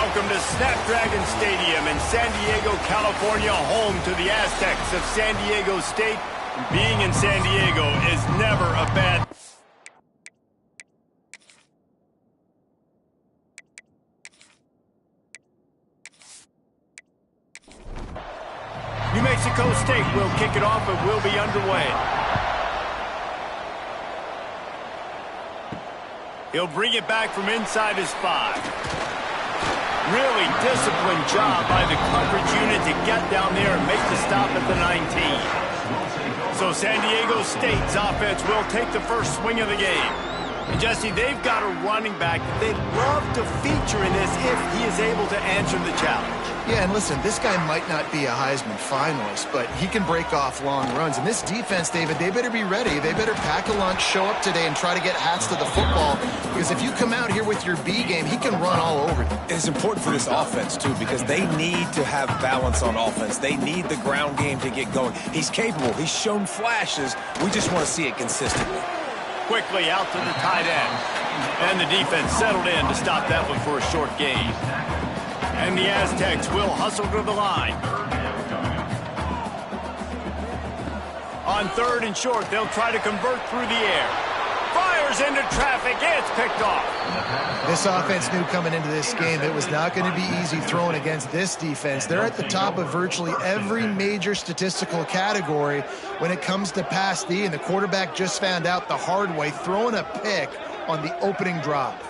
welcome to Snapdragon Stadium in San Diego, California, home to the Aztecs of San Diego State. Being in San Diego is never a bad... New Mexico State will kick it off and will be underway. He'll bring it back from inside his 5. Really disciplined job by the coverage unit to get down there and make the stop at the 19. So San Diego State's offense will take the first swing of the game. And Jesse, they've got a running back that they'd love to feature in this if he is able to answer the challenge. Yeah, and listen, this guy might not be a Heisman finalist, but he can break off long runs. And this defense, David, they better be ready. They better pack a lunch, show up today, and try to get hats to the football. Because if you come out here with your B game, he can run all over you. It's important for this offense, too, because they need to have balance on offense. They need the ground game to get going. He's capable. He's shown flashes. We just want to see it consistently. Quickly out to the tight end. And the defense settled in to stop that one for a short gain. And the Aztecs will hustle to the line. On 3rd and short, they'll try to convert through the air. Fires into traffic. It's picked off. This offense knew coming into this game it was not going to be easy throwing against this defense. They're at the top of virtually every major statistical category when it comes to pass D, and the quarterback just found out the hard way, throwing a pick on the opening drop.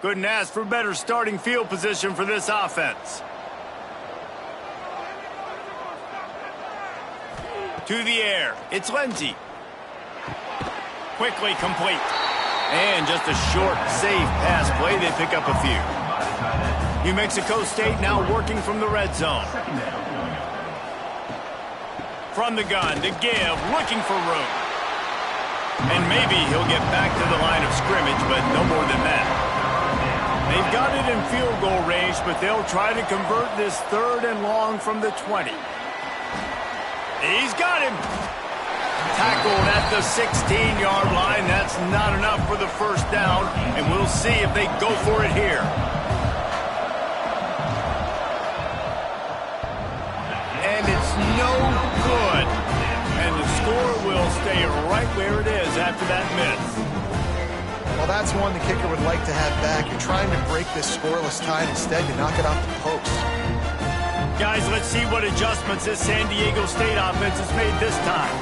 Couldn't ask for better starting field position for this offense. To the air, it's Lindsey. Quickly complete. And just a short, safe pass play, they pick up a few. New Mexico State now working from the red zone. From the gun to give, looking for room. And maybe he'll get back to the line of scrimmage, but no more than that. They've got it in field goal range, but they'll try to convert this 3rd and long from the 20. He's got him. Tackled at the 16-yard line. That's not enough for the first down, and we'll see if they go for it here. And it's no good. And the score will stay right where it is after that miss. Well, that's one the kicker would like to have back. You're trying to break this scoreless tie. Instead, you knock it off the post. Guys, let's see what adjustments this San Diego State offense has made this time.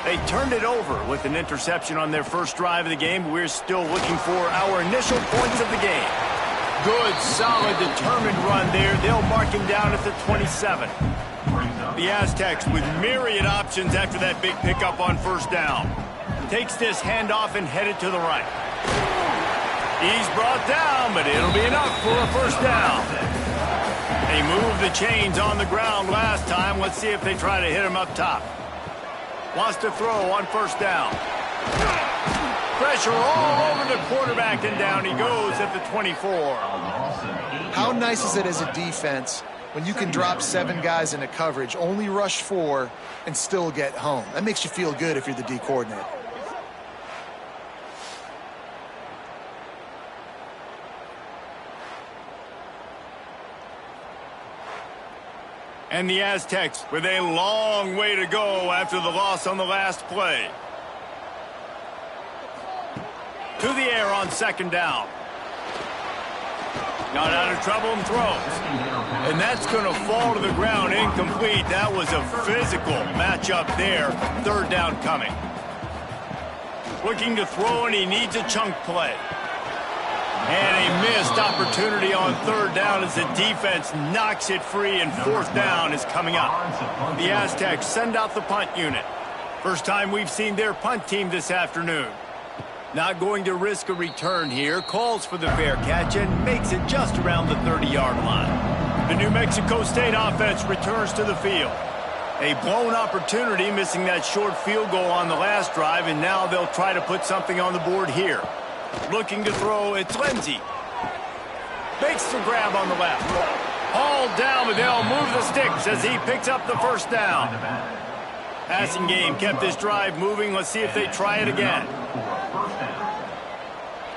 They turned it over with an interception on their first drive of the game. We're still looking for our initial points of the game. Good, solid, determined run there. They'll mark him down at the 27. The Aztecs with myriad options after that big pickup on first down. Takes this handoff and headed to the right. He's brought down, but it'll be enough for a first down. They moved the chains on the ground last time. Let's see if they try to hit him up top. Wants to throw on first down. Pressure all over the quarterback, and down he goes at the 24. How nice is it as a defense when you can drop 7 guys into coverage, only rush 4, and still get home? That makes you feel good if you're the D coordinator. And the Aztecs with a long way to go after the loss on the last play. To the air on 2nd down. Not out of trouble and throws. And that's going to fall to the ground incomplete. That was a physical matchup there. 3rd down coming. Looking to throw, and he needs a chunk play. And a missed opportunity on 3rd down as the defense knocks it free, and 4th down is coming up. The Aztecs send out the punt unit. First time we've seen their punt team this afternoon. Not going to risk a return here. Calls for the fair catch and makes it just around the 30-yard line. The New Mexico State offense returns to the field. A blown opportunity, missing that short field goal on the last drive, and now they'll try to put something on the board here. Looking to throw, it's Lindsey. Makes the grab on the left. Hauled down, but they'll move the sticks as he picks up the first down. Passing game kept this drive moving. Let's see if they try it again.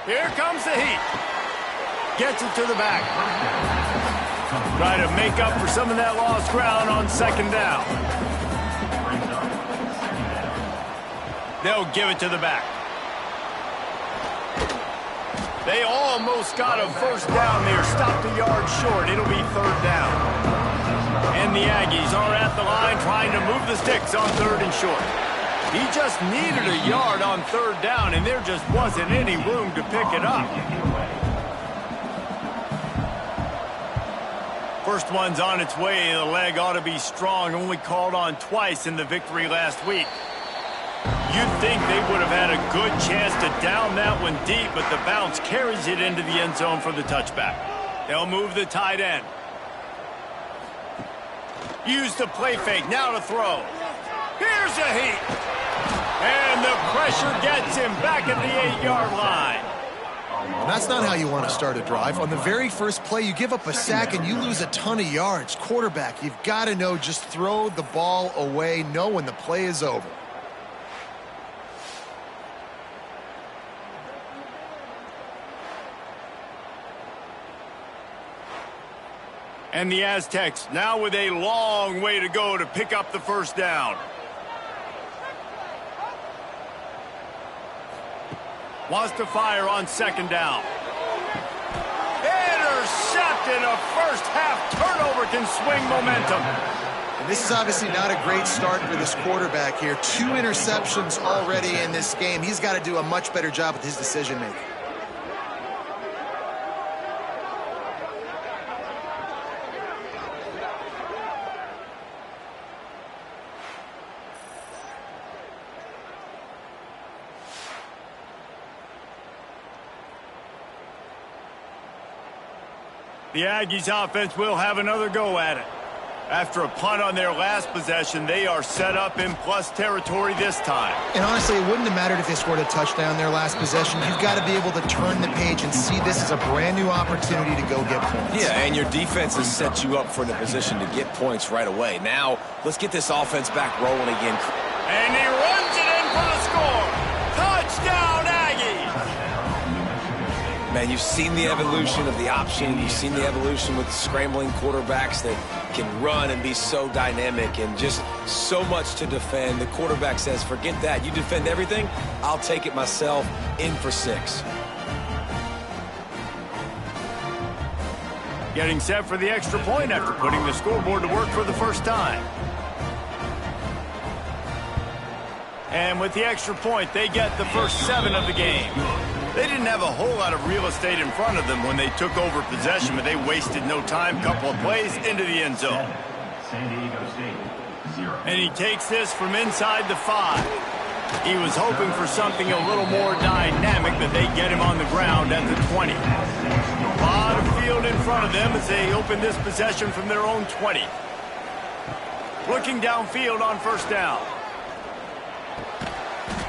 Here comes the heat. Gets it to the back. Try to make up for some of that lost ground on second down. They'll give it to the back. They almost got a first down there. Stopped a yard short. It'll be third down. And the Aggies are at the line trying to move the sticks on third and short. He just needed a yard on third down, and there just wasn't any room to pick it up. First one's on its way. The leg ought to be strong. Only called on twice in the victory last week. You'd think they would have had a good chance to down that one deep, but the bounce carries it into the end zone for the touchback. They'll move the tight end. Use the play fake. Now to throw. Here's a heat. And the pressure gets him back at the 8-yard line. And that's not how you want to start a drive. On the very first play, you give up a sack and you lose a ton of yards. Quarterback, you've got to know, just throw the ball away. Know when the play is over. And the Aztecs now with a long way to go to pick up the first down. Wants to fire on second down. Intercepted. A first half turnover can swing momentum. And this is obviously not a great start for this quarterback here. 2 interceptions already in this game. He's got to do a much better job with his decision making. The Aggies offense will have another go at it. After a punt on their last possession, they are set up in plus territory this time. And honestly, it wouldn't have mattered if they scored a touchdown their last possession. You've got to be able to turn the page and see this as a brand new opportunity to go get points. Yeah, and your defense has set you up for the position to get points right away. Now, let's get this offense back rolling again. And he runs it in for the score. Touchdown, Aggies! Man, you've seen the evolution of the option. You've seen the evolution with the scrambling quarterbacks that can run and be so dynamic and just so much to defend. The quarterback says, forget that. You defend everything, I'll take it myself. In for 6. Getting set for the extra point after putting the scoreboard to work for the first time. And with the extra point, they get the first 7 of the game. They didn't have a whole lot of real estate in front of them when they took over possession, but they wasted no time. Couple of plays into the end zone. And he takes this from inside the 5. He was hoping for something a little more dynamic, but they get him on the ground at the 20. A lot of field in front of them as they open this possession from their own 20. Looking downfield on first down.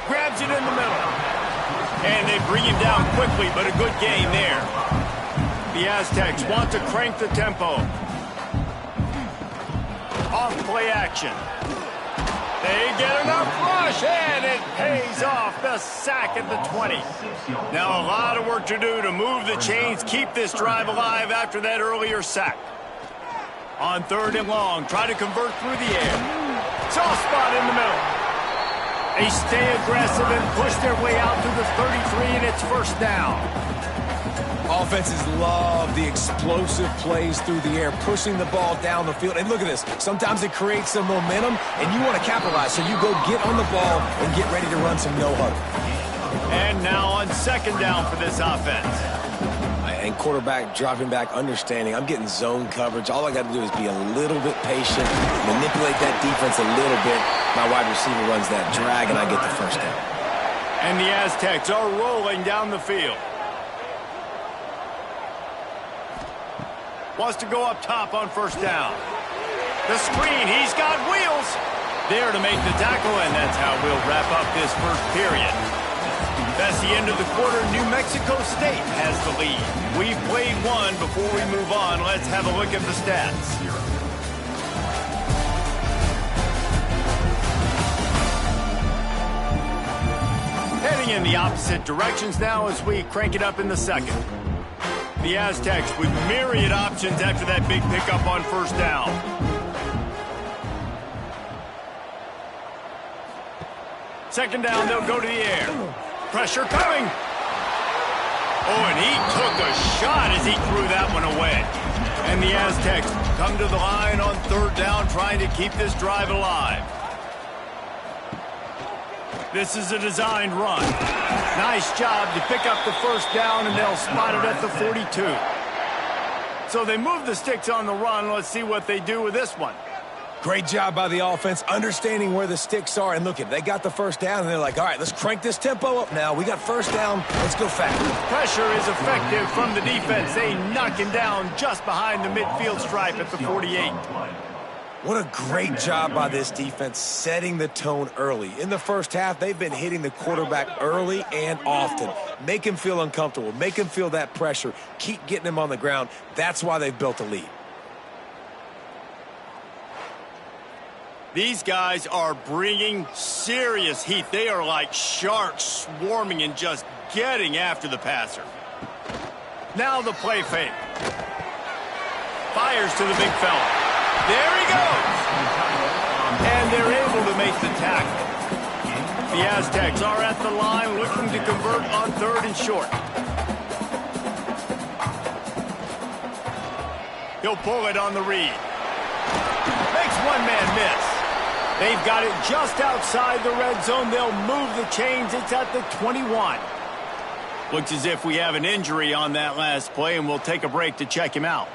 Grabs it in the middle. And they bring him down quickly, but a good gain there. The Aztecs want to crank the tempo. Off play action. They get enough rush, and it pays off. The sack at the 20. Now a lot of work to do to move the chains, keep this drive alive after that earlier sack. On third and long, try to convert through the air. Soft spot in the middle. They stay aggressive and push their way out to the 33, and it's first down. Offenses love the explosive plays through the air, pushing the ball down the field. And look at this. Sometimes it creates some momentum, and you want to capitalize. So you go get on the ball and get ready to run some no-huddle. And now on second down for this offense. And quarterback dropping back, understanding I'm getting zone coverage. All I got to do is be a little bit patient, manipulate that defense a little bit. My wide receiver runs that drag, and I get the first down. And the Aztecs are rolling down the field. Wants to go up top on first down. The screen, he's got wheels. There to make the tackle, and that's how we'll wrap up this first period. That's the end of the quarter. New Mexico State has the lead. We've played one. Before we move on, let's have a look at the stats. Heading in the opposite directions now as we crank it up in the second. The Aztecs with myriad options after that big pickup on first down. Second down, they'll go to the air. Pressure coming. Oh, and he took a shot as he threw that one away. And the Aztecs come to the line on third down, trying to keep this drive alive. This is a designed run. Nice job to pick up the first down, and they'll spot it at the 42. So they move the sticks on the run. Let's see what they do with this one. Great job by the offense, understanding where the sticks are. And look, they got the first down, and they're like, all right, let's crank this tempo up now. We got first down. Let's go fast. Pressure is effective from the defense. They knock him down just behind the midfield stripe at the 48. What a great job by this defense setting the tone early. In the first half, they've been hitting the quarterback early and often. Make him feel uncomfortable. Make him feel that pressure. Keep getting him on the ground. That's why they've built a lead. These guys are bringing serious heat. They are like sharks swarming and just getting after the passer. Now the play fake. Fires to the big fella. There he goes. And they're able to make the tackle. The Aztecs are at the line looking to convert on third and short. He'll pull it on the read. Makes one man miss. They've got it just outside the red zone. They'll move the chains. It's at the 21. Looks as if we have an injury on that last play, and we'll take a break to check him out.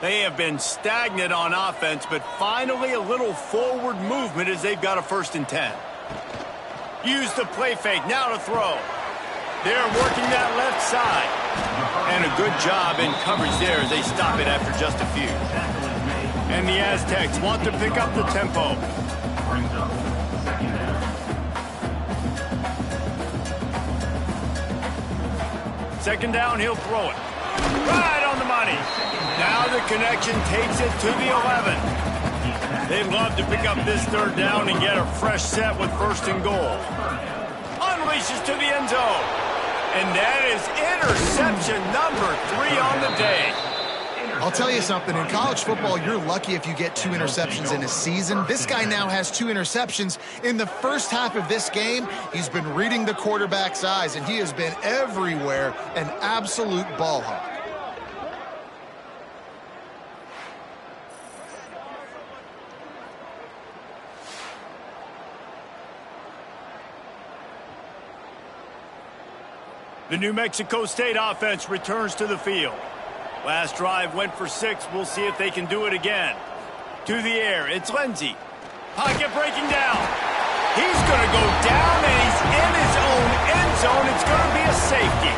They have been stagnant on offense, but finally a little forward movement as they've got a 1st and 10. Use the play fake. Now to throw. They're working that left side. And a good job in coverage there as they stop it after just a few. And the Aztecs want to pick up the tempo. Second down, he'll throw it. Right on the money. Now the connection takes it to the 11. They'd love to pick up this third down and get a fresh set with 1st and goal. Unleashes to the end zone. And that is interception number 3 on the day. I'll tell you something, in college football, you're lucky if you get 2 interceptions in a season. This guy now has 2 interceptions. In the first half of this game, he's been reading the quarterback's eyes, and he has been everywhere, an absolute ball hawk. The New Mexico State offense returns to the field. Last drive went for 6. We'll see if they can do it again. To the air, it's Lindsey. Pocket breaking down. He's going to go down, and he's in his own end zone. It's going to be a safety.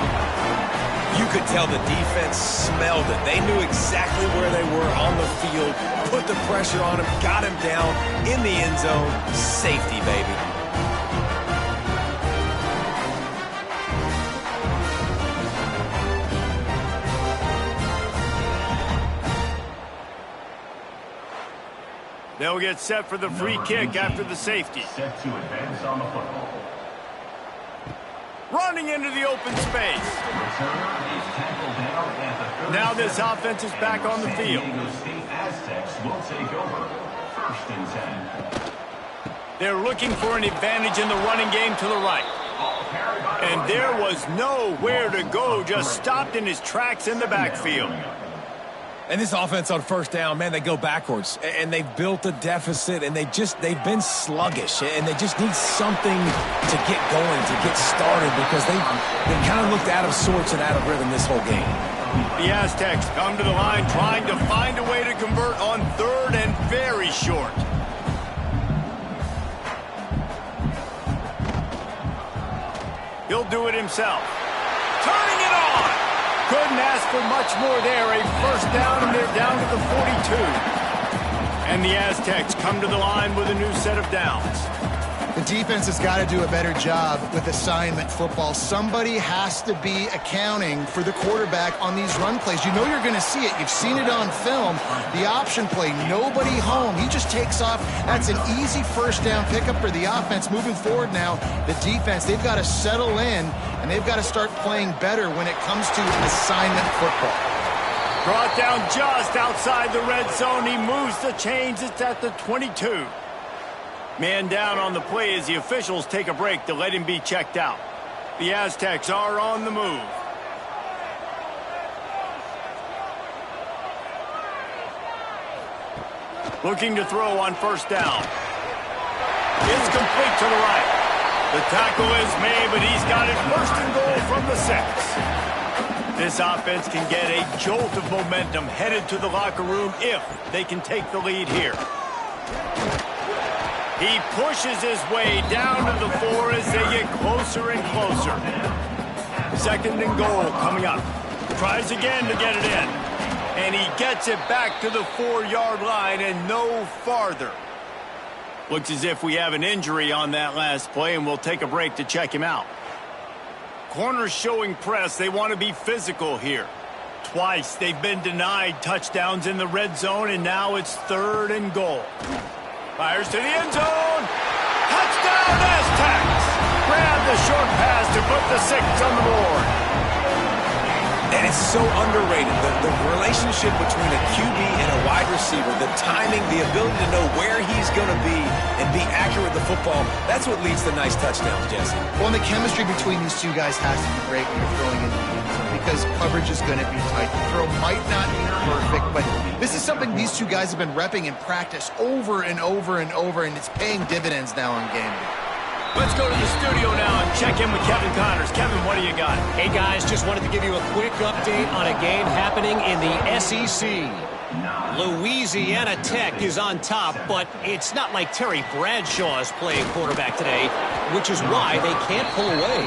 You could tell the defense smelled it. They knew exactly where they were on the field, put the pressure on him, got him down in the end zone. Safety, baby. They'll get set for the free kick after the safety. Set to advance on the football. Running into the open space. Now this offense is back on the field. Aztecs will take over. 1st and 10. They're looking for an advantage in the running game to the right. And there was nowhere to go, just stopped in his tracks in the backfield. And this offense on first down, man, they go backwards. And they've built a deficit, and they've been sluggish. And they just need something to get going, to get started, because they kind of looked out of sorts and out of rhythm this whole game. The Aztecs come to the line trying to find a way to convert on 3rd and very short. He'll do it himself. Turning it on! Couldn't ask for much more there. A 1st down, and they're down to the 42. And the Aztecs come to the line with a new set of downs. The defense has got to do a better job with assignment football. Somebody has to be accounting for the quarterback on these run plays. You know you're going to see it. You've seen it on film. The option play, nobody home. He just takes off. That's an easy first down pickup for the offense. Moving forward now, the defense, they've got to settle in, and they've got to start playing better when it comes to assignment football. Brought down just outside the red zone. He moves the chains. It's at the 22. Man down on the play as the officials take a break to let him be checked out. The Aztecs are on the move. Looking to throw on first down. It's complete to the right. The tackle is made, but he's got it first and goal from the 6. This offense can get a jolt of momentum headed to the locker room if they can take the lead here. He pushes his way down to the 4 as they get closer and closer. Second and goal coming up. Tries again to get it in. And he gets it back to the 4-yard line and no farther. Looks as if we have an injury on that last play, and we'll take a break to check him out. Corners showing press. They want to be physical here. Twice they've been denied touchdowns in the red zone, and now it's third and goal. Fires to the end zone. Touchdown, Aztecs! Grab the short pass to put the 6 on the board. And it's so underrated, the relationship between a QB and a wide receiver, the timing, the ability to know where he's going to be and be accurate with the football, that's what leads to nice touchdowns, Jesse. Well, and the chemistry between these two guys has to be great when you're throwing in the end zone because coverage is going to be tight. The throw might not be perfect, but this is something these two guys have been repping in practice over and over and over, and it's paying dividends now on game day. Let's go to the studio now and check in with Kevin Connors. Kevin, what do you got? Hey, guys, just wanted to give you a quick update on a game happening in the SEC. Louisiana Tech is on top, but it's not like Terry Bradshaw is playing quarterback today, which is why they can't pull away.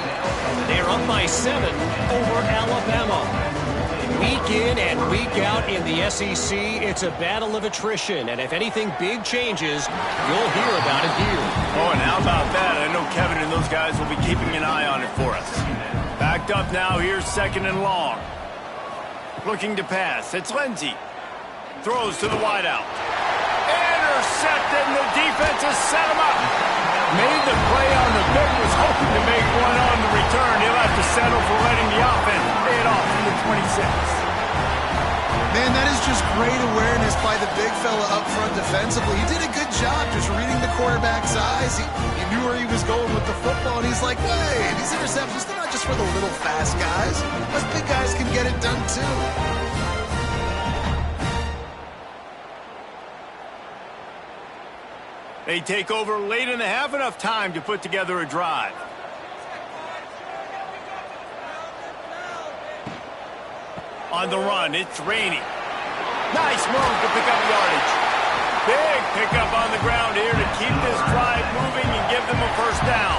They're up by 7 over Alabama. Week in and week out in the SEC, it's a battle of attrition, and if anything big changes, you'll hear about it here. Oh, and how about that? I know Kevin and those guys will be keeping an eye on it for us. Backed up now, here's second and long. Looking to pass, it's Lindsey. Throws to the wideout. Intercepted, and the defense has set him up. Made the play on the pick, was hoping to make one on the return. He'll have to settle for letting the offense pay it off from the 26. Man, that is just great awareness by the big fella up front defensively. He did a good job just reading the quarterback's eyes. He knew where he was going with the football, and he's like, wait, these interceptions, they're not just for the little fast guys. Us big guys can get it done too. They take over late in the half, enough time to put together a drive. On the run, it's Rainey. Nice move to pick up yardage. Big pickup on the ground here to keep this drive moving and give them a first down.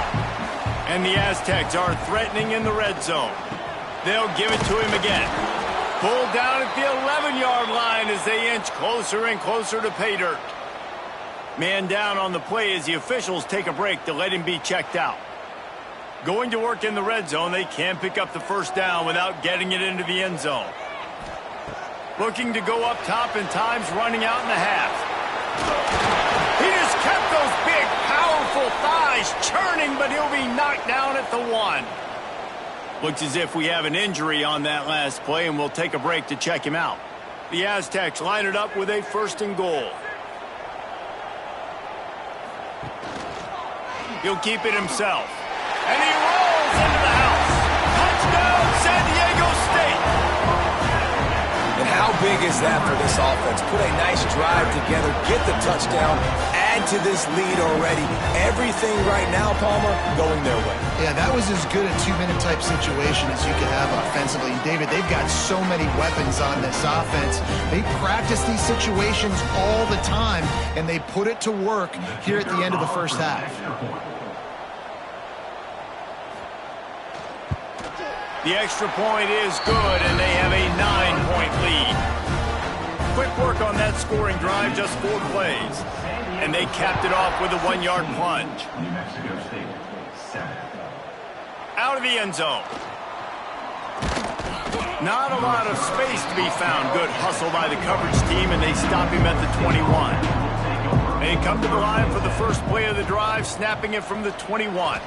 And the Aztecs are threatening in the red zone. They'll give it to him again. Pulled down at the 11-yard line as they inch closer and closer to pay dirt. Man down on the play as the officials take a break to let him be checked out. Going to work in the red zone, they can't pick up the first down without getting it into the end zone. Looking to go up top, and time's running out in the half. He just kept those big, powerful thighs churning, but he'll be knocked down at the 1. Looks as if we have an injury on that last play, and we'll take a break to check him out. The Aztecs line it up with a first and goal. He'll keep it himself. And he rolls into the house. Touchdown, San Diego State. And how big is that for this offense? Put a nice drive together, get the touchdown, add to this lead already. Everything right now, Palmer, going their way. Yeah, that was as good a 2-minute type situation as you could have offensively. David, they've got so many weapons on this offense. They practice these situations all the time, and they put it to work here at the end of the first half. The extra point is good, and they have a 9-point lead. Quick work on that scoring drive, just 4 plays. And they capped it off with a 1-yard plunge. New Mexico State, 7. Out of the end zone. Not a lot of space to be found. Good hustle by the coverage team, and they stop him at the 21. They come to the line for the first play of the drive, snapping it from the 21.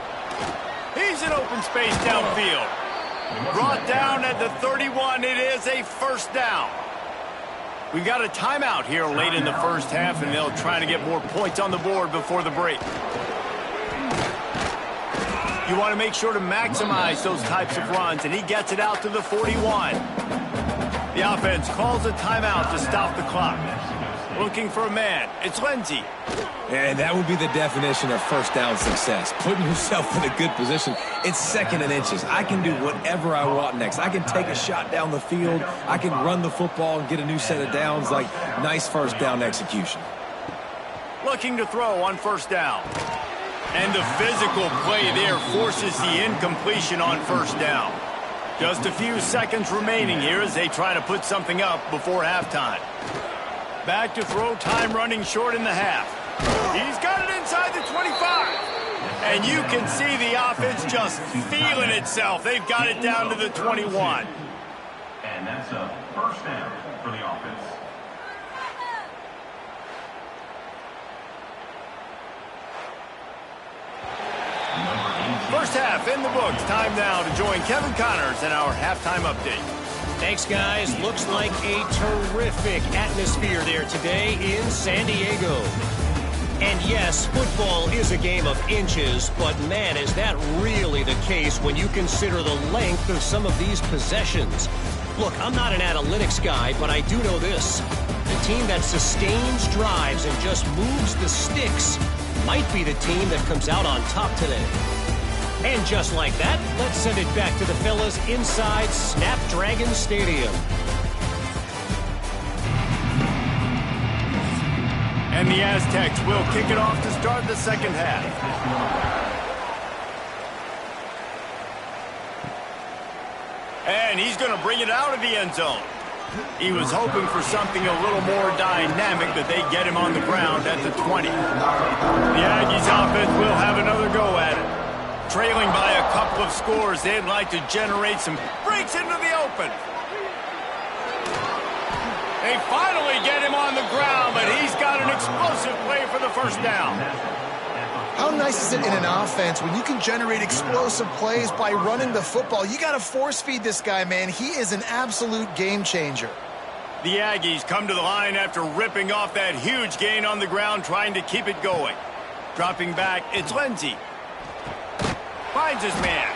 He's in open space downfield. Brought down at the 31. It is a first down. We've got a timeout here late in the first half, and they'll try to get more points on the board before the break. You want to make sure to maximize those types of runs, and he gets it out to the 41. The offense calls a timeout to stop the clock. Looking for a man. It's Lindsey. And that would be the definition of first down success. Putting yourself in a good position. It's 2nd and inches. I can do whatever I want next. I can take a shot down the field. I can run the football and get a new set of downs. Like, nice first down execution. Looking to throw on first down. And the physical play there forces the incompletion on first down. Just a few seconds remaining here as they try to put something up before halftime. Back to throw, time running short in the half. He's got it inside the 25. And you can see the offense just feeling itself. They've got it down to the 21. And that's a first down for the offense. First half in the books. Time now to join Kevin Connors in our halftime update. Thanks, guys. Looks like a terrific atmosphere there today in San Diego. And yes, football is a game of inches, but man, is that really the case when you consider the length of some of these possessions. Look, I'm not an analytics guy, but I do know this. The team that sustains drives and just moves the sticks might be the team that comes out on top today. And just like that, let's send it back to the fellas inside Snapdragon Stadium. And the Aztecs will kick it off to start the second half. And he's going to bring it out of the end zone. He was hoping for something a little more dynamic, but they get him on the ground at the 20. The Aggies offense will have another go at it. Trailing by a couple of scores, they'd like to generate some breaks into the open. They finally get him on the ground, but he's got an explosive play for the first down. How nice is it in an offense when you can generate explosive plays by running the football? You got to force feed this guy, man. He is an absolute game changer. The Aggies come to the line after ripping off that huge gain on the ground, trying to keep it going. Dropping back, it's Lindsey. Finds his man.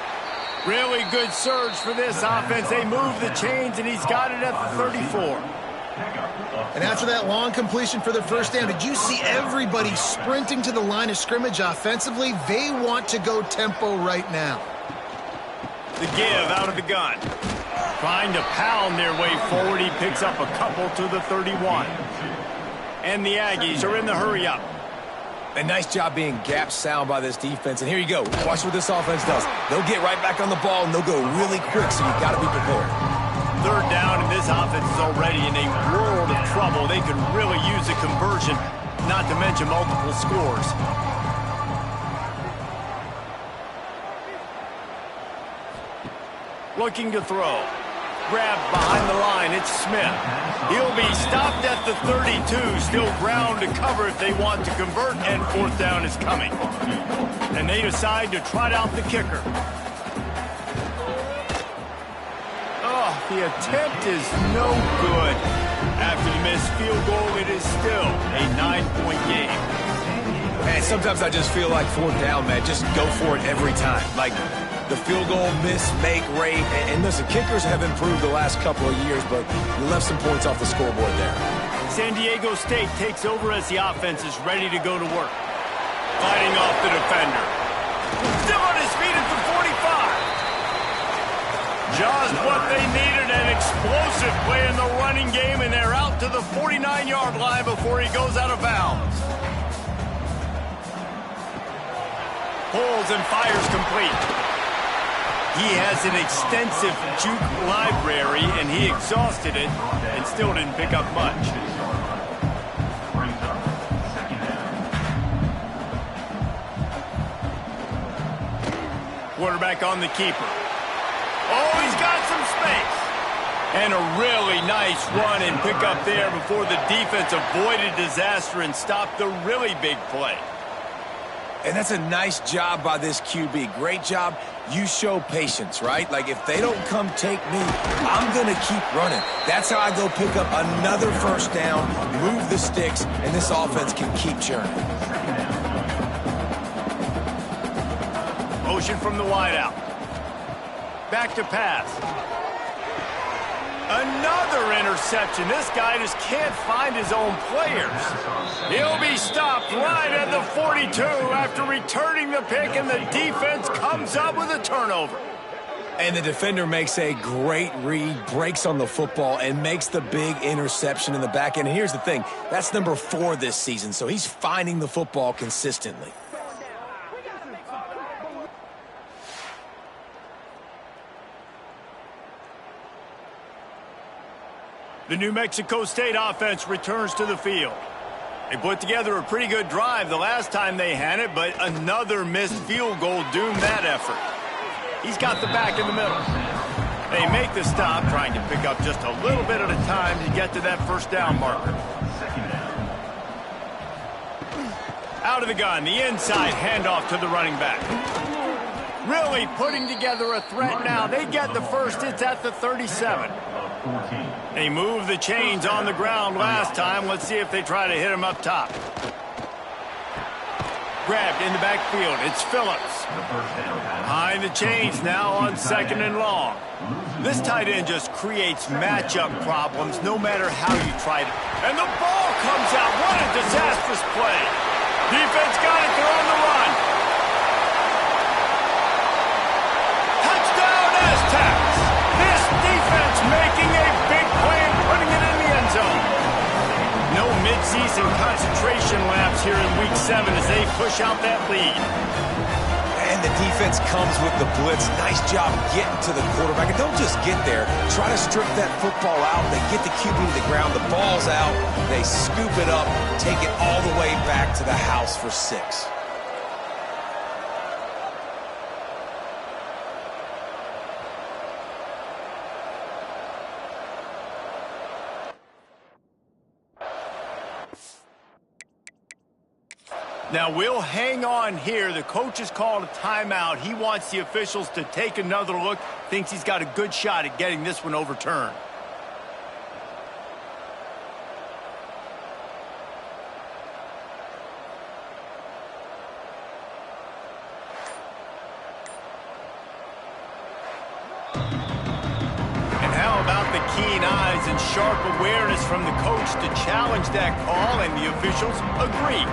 Really good surge for this offense. They move the chains, and he's got it at the 34. And after that long completion for the first down, did you see everybody sprinting to the line of scrimmage offensively? They want to go tempo right now. The give out of the gun. Trying to pound their way forward. He picks up a couple to the 31. And the Aggies are in the hurry-up. A nice job being gap sound by this defense. And here you go. Watch what this offense does. They'll get right back on the ball, and they'll go really quick, so you've got to be prepared. Third down, and this offense is already in a world of trouble. They could really use a conversion, not to mention multiple scores. Looking to throw. Grabbed behind the line, it's Smith. He'll be stopped at the 32, still ground to cover if they want to convert, and fourth down is coming. And they decide to trot out the kicker. Oh, the attempt is no good. After the missed field goal, it is still a 9-point game. Man, sometimes I just feel like fourth down, man. Just go for it every time. Like, the field goal, miss, make, rate. And listen, kickers have improved the last couple of years, but you left some points off the scoreboard there. San Diego State takes over as the offense is ready to go to work. Fighting off the defender. Still on his feet at the 45. Just what they needed, an explosive play in the running game, and they're out to the 49-yard line before he goes out of bounds. Pulls and fires complete. He has an extensive juke library, and he exhausted it and still didn't pick up much. Quarterback on the keeper. Oh, he's got some space. And a really nice run and pick up there before the defense avoided disaster and stopped the really big play. And that's a nice job by this QB. Great job. You show patience, right? Like, if they don't come take me, I'm going to keep running. That's how I go pick up another first down, move the sticks, and this offense can keep churning. Motion from the wideout. Back to pass. Another interception. This guy just can't find his own players. He'll be stopped right at the 42 after returning the pick, and the defense comes up with a turnover. And the defender makes a great read, breaks on the football, and makes the big interception in the back end. And here's the thing, that's number 4 this season, so he's finding the football consistently. The New Mexico State offense returns to the field. They put together a pretty good drive the last time they had it, but another missed field goal doomed that effort. He's got the back in the middle. They make the stop, trying to pick up just a little bit at a time to get to that first down marker. Out of the gun, the inside handoff to the running back. Really putting together a threat now. They get the first. It's at the 37. They moved the chains on the ground last time. Let's see if they try to hit him up top. Grabbed in the backfield. It's Phillips. Behind the chains now on 2nd and long. This tight end just creates matchup problems no matter how you try to. And the ball comes out. What a disastrous play. Defense got it. They're on the run. Touchdown Aztecs. This defense making a big play and putting it in the end zone. No midseason concentration laps here in Week 7 as they push out that lead. And the defense comes with the blitz. Nice job getting to the quarterback. And don't just get there. Try to strip that football out. They get the QB to the ground. The ball's out. They scoop it up, take it all the way back to the house for 6. Now, we'll hang on here. The coach has called a timeout. He wants the officials to take another look. Thinks he's got a good shot at getting this one overturned. And how about the keen eyes and sharp awareness from the coach to challenge that call, and the officials agree.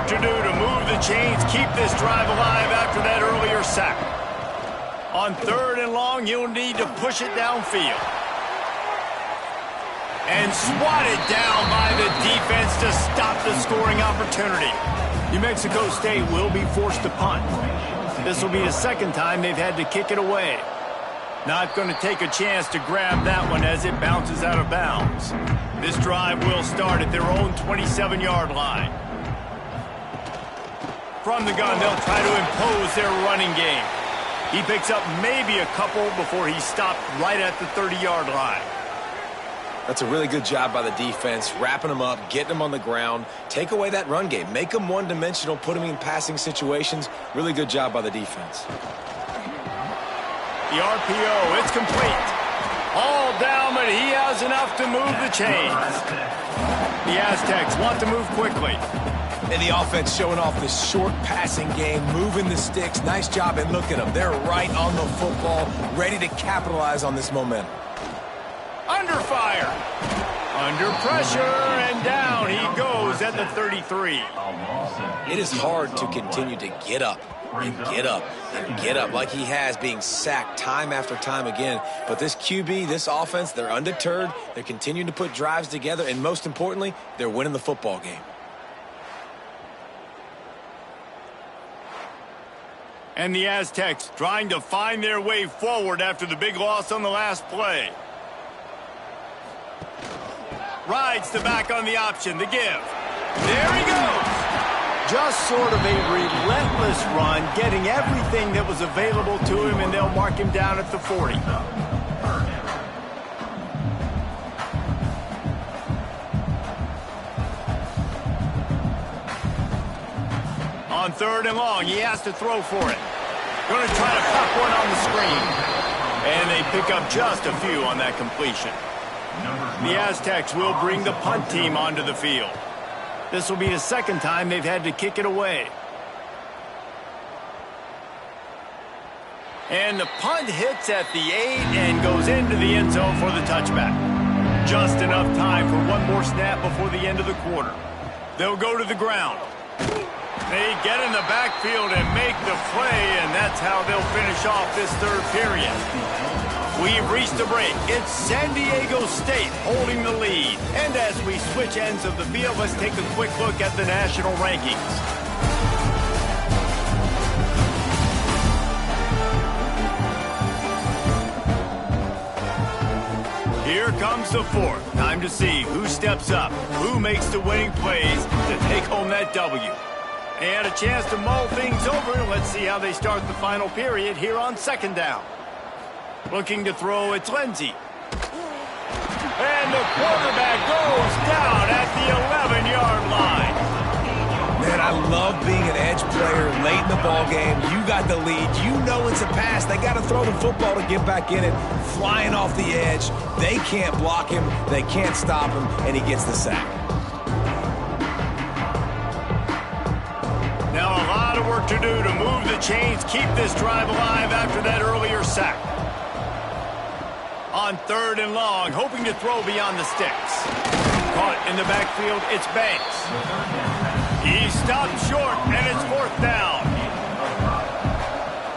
To do to move the chains, keep this drive alive after that earlier sack. On 3rd and long, you'll need to push it downfield. And swatted down by the defense to stop the scoring opportunity. New Mexico State will be forced to punt. This will be the 2nd time they've had to kick it away. Not going to take a chance to grab that one as it bounces out of bounds. This drive will start at their own 27-yard line. From the gun, they'll try to impose their running game. He picks up maybe a couple before he's stopped right at the 30-yard line. That's a really good job by the defense, wrapping them up, getting them on the ground, take away that run game, make them one-dimensional, put them in passing situations. Really good job by the defense. The RPO, it's complete. All down, but he has enough to move the chains. The Aztecs want to move quickly. And the offense showing off the short passing game, moving the sticks. Nice job, and look at them. They're right on the football, ready to capitalize on this momentum. Under fire. Under pressure, and down he goes at the 33. It is hard to continue to get up and get up and get up like he has, being sacked time after time again. But this QB, this offense, they're undeterred. They're continuing to put drives together, and most importantly, they're winning the football game. And the Aztecs trying to find their way forward after the big loss on the last play. Rides the back on the option, the give. There he goes. Just sort of a relentless run, getting everything that was available to him, and they'll mark him down at the 40. On 3rd and long, he has to throw for it. Going to try to pop one on the screen. And they pick up just a few on that completion. The Aztecs will bring the punt team onto the field. This will be the 2nd time they've had to kick it away. And the punt hits at the 8 and goes into the end zone for the touchback. Just enough time for one more snap before the end of the quarter. They'll go to the ground. They get in the backfield and make the play, and that's how they'll finish off this 3rd period. We've reached the break. It's San Diego State holding the lead. And as we switch ends of the field, let's take a quick look at the national rankings. Here comes the 4th. Time to see who steps up, who makes the winning plays to take home that W. And a chance to mull things over. Let's see how they start the final period here on 2nd down. Looking to throw, it's Lindsey. And the quarterback goes down at the 11-yard line. Man, I love being an edge player late in the ball game. You got the lead. You know it's a pass. They got to throw the football to get back in it. Flying off the edge. They can't block him. They can't stop him, and he gets the sack. Now a lot of work to do to move the chains, keep this drive alive after that earlier sack. On 3rd and long, hoping to throw beyond the sticks. Caught in the backfield, it's Banks. He stopped short, and it's 4th down.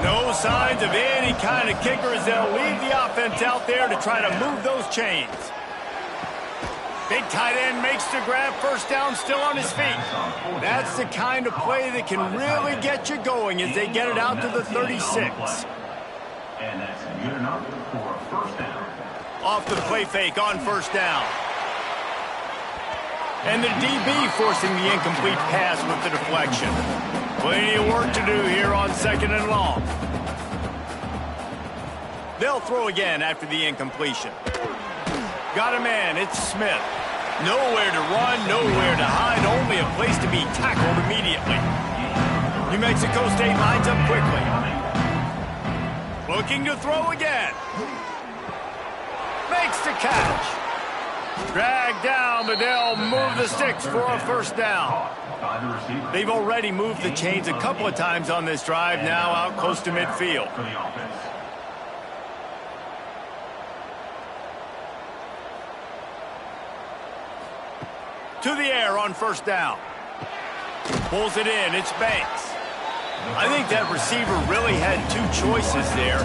No signs of any kind of kickers. They'll leave the offense out there to try to move those chains. Big tight end makes the grab, 1st down, still on his feet. That's the kind of play that can really get you going as they get it out to the 36. And that's good enough for a 1st down. Off the play fake on 1st down. And the DB forcing the incomplete pass with the deflection. Plenty of work to do here on 2nd and long. They'll throw again after the incompletion. Got a man, it's Smith. Nowhere to run, nowhere to hide, only a place to be tackled immediately. New Mexico State lines up quickly. Looking to throw again. Makes the catch. Dragged down, but they'll move the sticks for a 1st down. They've already moved the chains a couple of times on this drive, now out close to midfield. To the air on 1st down. Pulls it in, it's Banks. I think that receiver really had 2 choices there.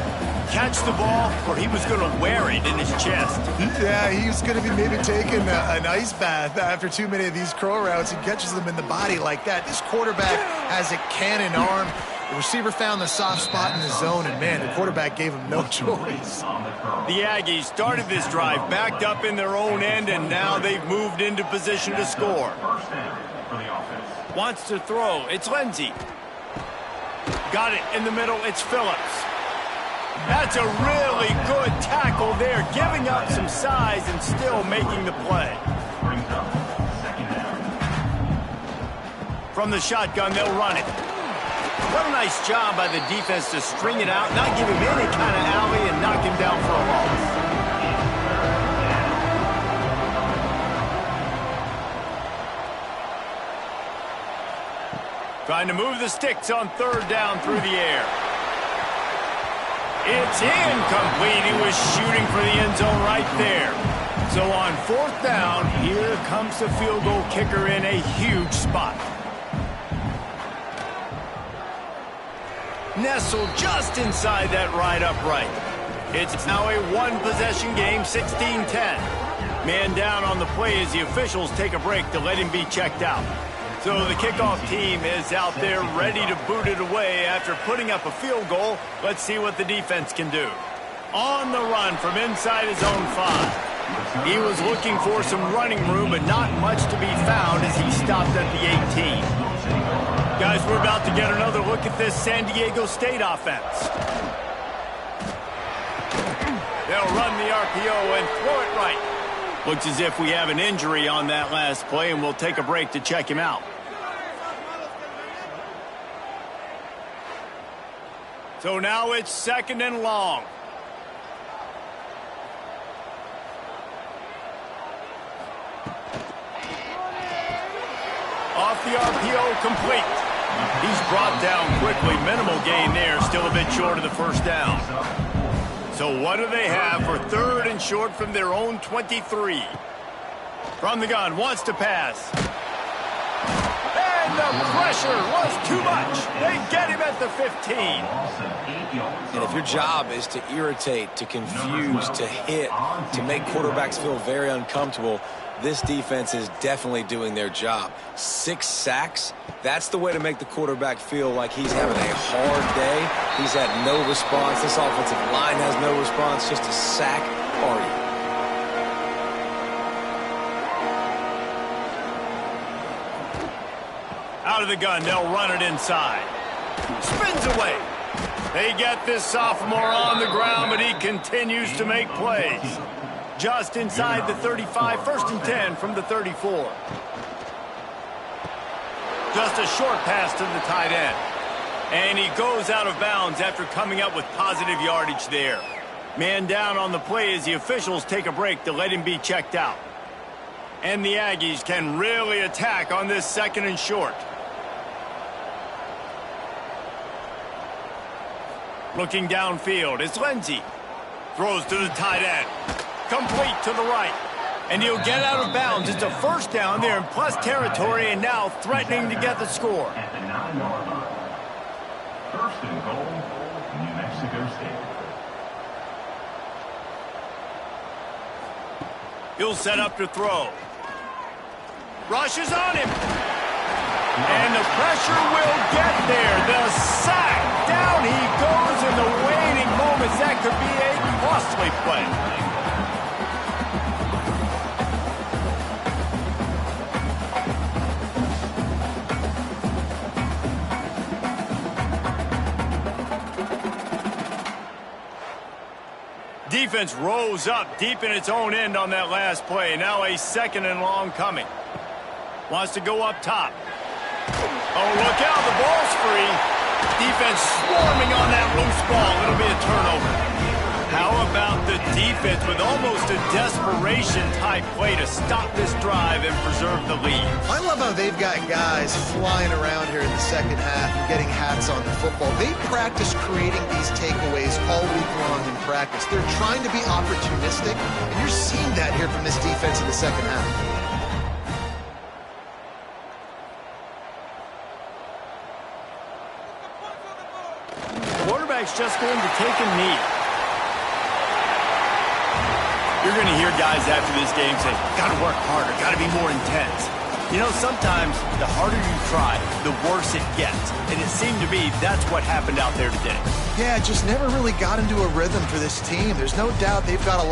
Catch the ball, or he was going to wear it in his chest. Yeah, he was going to be maybe taking an ice bath after too many of these curl routes. He catches them in the body like that. This quarterback has a cannon arm. The receiver found the soft spot in the zone, and, man, the quarterback gave him no choice. The Aggies started this drive backed up in their own end, and now they've moved into position to score. Wants to throw. It's Lindsey. Got it in the middle. It's Phillips. That's a really good tackle there, giving up some size and still making the play. From the shotgun, they'll run it. What a nice job by the defense to string it out, not give him any kind of alley, and knock him down for a loss. Trying to move the sticks on 3rd down through the air. It's incomplete. He was shooting for the end zone right there. So on 4th down, here comes the field goal kicker in a huge spot. Nestled just inside that right upright. It's now a 1-possession game, 16-10. Man down on the play as the officials take a break to let him be checked out. So the kickoff team is out there ready to boot it away after putting up a field goal. Let's see what the defense can do. On the run from inside his own 5. He was looking for some running room, but not much to be found as he stopped at the 18. Guys, we're about to get another look at this San Diego State offense. They'll run the RPO and throw it right. Looks as if we have an injury on that last play, and we'll take a break to check him out. So now it's 2nd and long. Off the RPO, complete. He's brought down quickly. Minimal gain there, still a bit short of the first down. So what do they have for 3rd and short from their own 23? From the gun, wants to pass. And the pressure was too much. They get him at the 15. And if your job is to irritate, to confuse, to hit, to make quarterbacks feel very uncomfortable, this defense is definitely doing their job. 6 sacks, that's the way to make the quarterback feel like he's having a hard day. He's had no response. This offensive line has no response, just a sack party. Out of the gun, they'll run it inside. Spins away. They get this sophomore on the ground, but he continues to make plays. Just inside the 35, 1st and 10 from the 34. Just a short pass to the tight end. And he goes out of bounds after coming up with positive yardage there. Man down on the play as the officials take a break to let him be checked out. And the Aggies can really attack on this 2nd and short. Looking downfield, it's Lindsey. Throws to the tight end. Complete to the right. And he'll get out of bounds. It's a 1st down there in plus territory, and now threatening to get the score. At the 9-yard line. 1st and goal, New Mexico State. He'll set up to throw. Rushes on him. And the pressure will get there. The sack. Down he goes in the waning moments. That could be a costly play. Defense rose up deep in its own end on that last play. Now a 2nd and long coming. Wants to go up top. Oh, look out, the ball's free. Defense swarming on that loose ball. It'll be a turnover. How about the defense with almost a desperation-type play to stop this drive and preserve the lead? I love how they've got guys flying around here in the 2nd half and getting hats on the football. They practice creating these takeaways all week long in practice. They're trying to be opportunistic, and you're seeing that here from this defense in the 2nd half. Quarterback's just going to take a knee. You're going to hear guys after this game say, got to work harder, got to be more intense. You know, sometimes the harder you try, the worse it gets. And it seemed to me that's what happened out there today. Yeah, just never really got into a rhythm for this team. There's no doubt they've got a lot